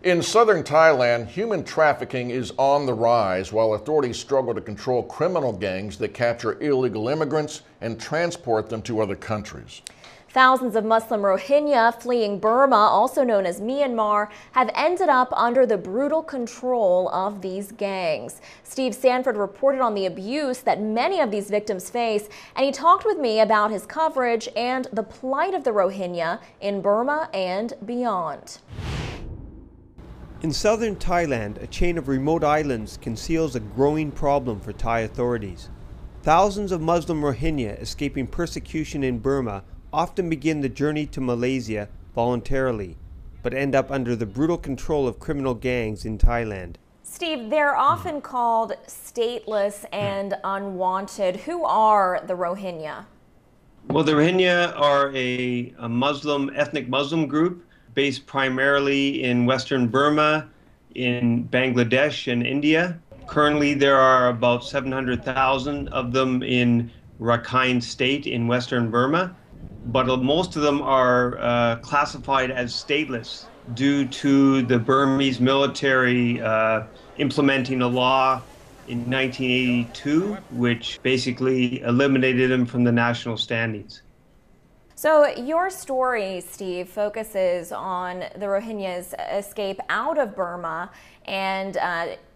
In southern Thailand, human trafficking is on the rise while authorities struggle to control criminal gangs that capture illegal immigrants and transport them to other countries. Thousands of Muslim Rohingya fleeing Burma, also known as Myanmar, have ended up under the brutal control of these gangs. Steve Sandford reported on the abuse that many of these victims face, and he talked with me about his coverage and the plight of the Rohingya in Burma and beyond. In southern Thailand, a chain of remote islands conceals a growing problem for Thai authorities. Thousands of Muslim Rohingya escaping persecution in Burma often begin the journey to Malaysia voluntarily, but end up under the brutal control of criminal gangs in Thailand. Steve, they're often called stateless and unwanted. Who are the Rohingya? Well, the Rohingya are a ethnic Muslim group based primarily in Western Burma, in Bangladesh and India. Currently, there are about 700,000 of them in Rakhine State in Western Burma, but most of them are classified as stateless due to the Burmese military implementing a law in 1982, which basically eliminated them from the national standings. So your story, Steve, focuses on the Rohingyas' escape out of Burma and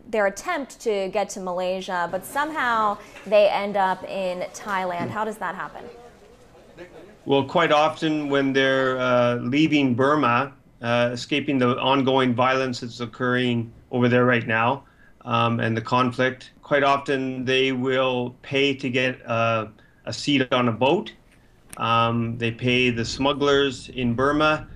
their attempt to get to Malaysia, but somehow they end up in Thailand. How does that happen? Well, quite often when they're leaving Burma, escaping the ongoing violence that's occurring over there right now, and the conflict, quite often they will pay to get a seat on a boat. They pay the smugglers in Burma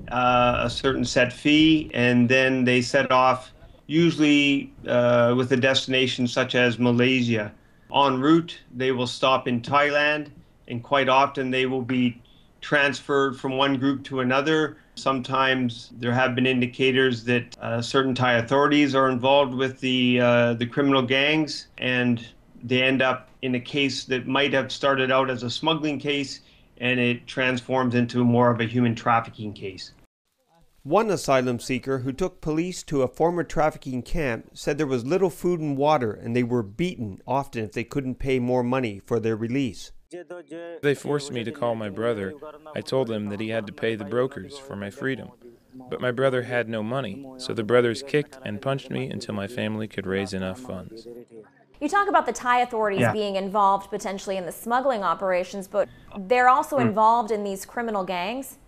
a certain set fee, and then they set off, usually with a destination such as Malaysia. En route, they will stop in Thailand, and quite often they will be transferred from one group to another. Sometimes there have been indicators that certain Thai authorities are involved with the criminal gangs, and they end up in a case that might have started out as a smuggling case, and it transforms into more of a human trafficking case. One asylum seeker who took police to a former trafficking camp said there was little food and water, and they were beaten often if they couldn't pay more money for their release. They forced me to call my brother. I told him that he had to pay the brokers for my freedom. But my brother had no money, so the brothers kicked and punched me until my family could raise enough funds. You talk about the Thai authorities being involved potentially in the smuggling operations, but they're also involved in these criminal gangs?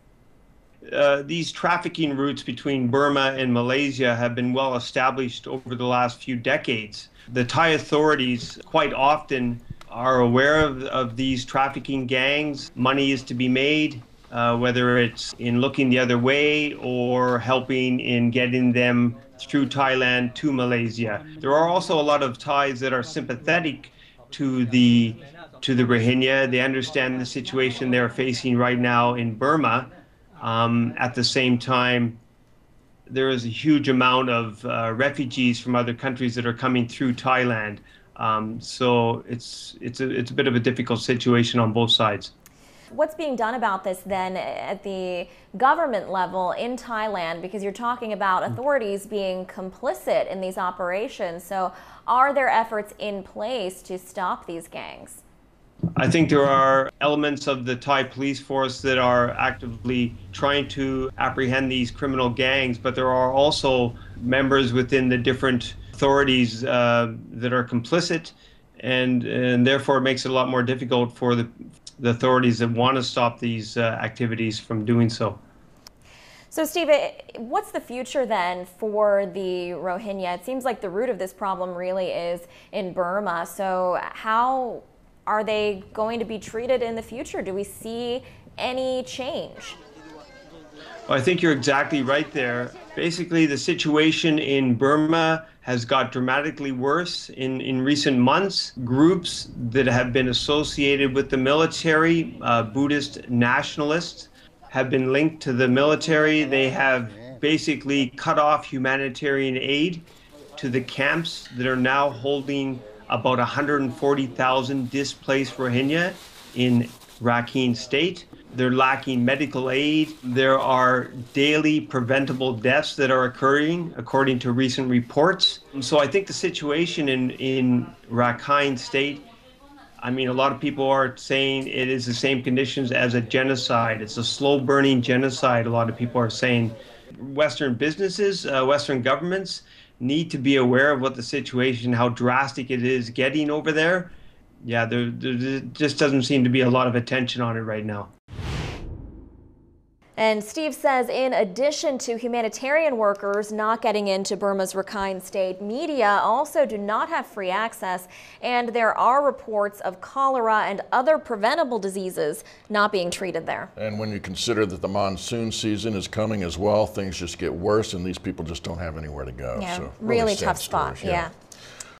These trafficking routes between Burma and Malaysia have been well established over the last few decades. The Thai authorities quite often are aware of these trafficking gangs. Money is to be made, whether it's in looking the other way or helping in getting them through Thailand to Malaysia. There are also a lot of Thais that are sympathetic to the Rohingya. They understand the situation they're facing right now in Burma. At the same time, there is a huge amount of refugees from other countries that are coming through Thailand. So it's a bit of a difficult situation on both sides. What's being done about this then at the government level in Thailand? Because you're talking about authorities being complicit in these operations. So are there efforts in place to stop these gangs? I think there are elements of the Thai police force that are actively trying to apprehend these criminal gangs, but there are also members within the different authorities that are complicit, and therefore it makes it a lot more difficult for the authorities that want to stop these activities from doing so. So Steve, what's the future then for the Rohingya? It seems like the root of this problem really is in Burma. So how are they going to be treated in the future? Do we see any change? Well, I think you're exactly right there. Basically, the situation in Burma has got dramatically worse in recent months. Groups that have been associated with the military, Buddhist nationalists, have been linked to the military. They have basically cut off humanitarian aid to the camps that are now holding about 140,000 displaced Rohingya in Rakhine State. They're lacking medical aid. There are daily preventable deaths that are occurring, according to recent reports. So I think the situation in Rakhine State, I mean, a lot of people are saying it is the same conditions as a genocide. It's a slow-burning genocide, a lot of people are saying. Western businesses, Western governments need to be aware of what the situation, how drastic it is getting over there. Yeah, there just doesn't seem to be a lot of attention on it right now. And Steve says in addition to humanitarian workers not getting into Burma's Rakhine State, media also do not have free access, and there are reports of cholera and other preventable diseases not being treated there. And when you consider that the monsoon season is coming as well, things just get worse and these people just don't have anywhere to go. Yeah, So really sad tough spot. stories, yeah.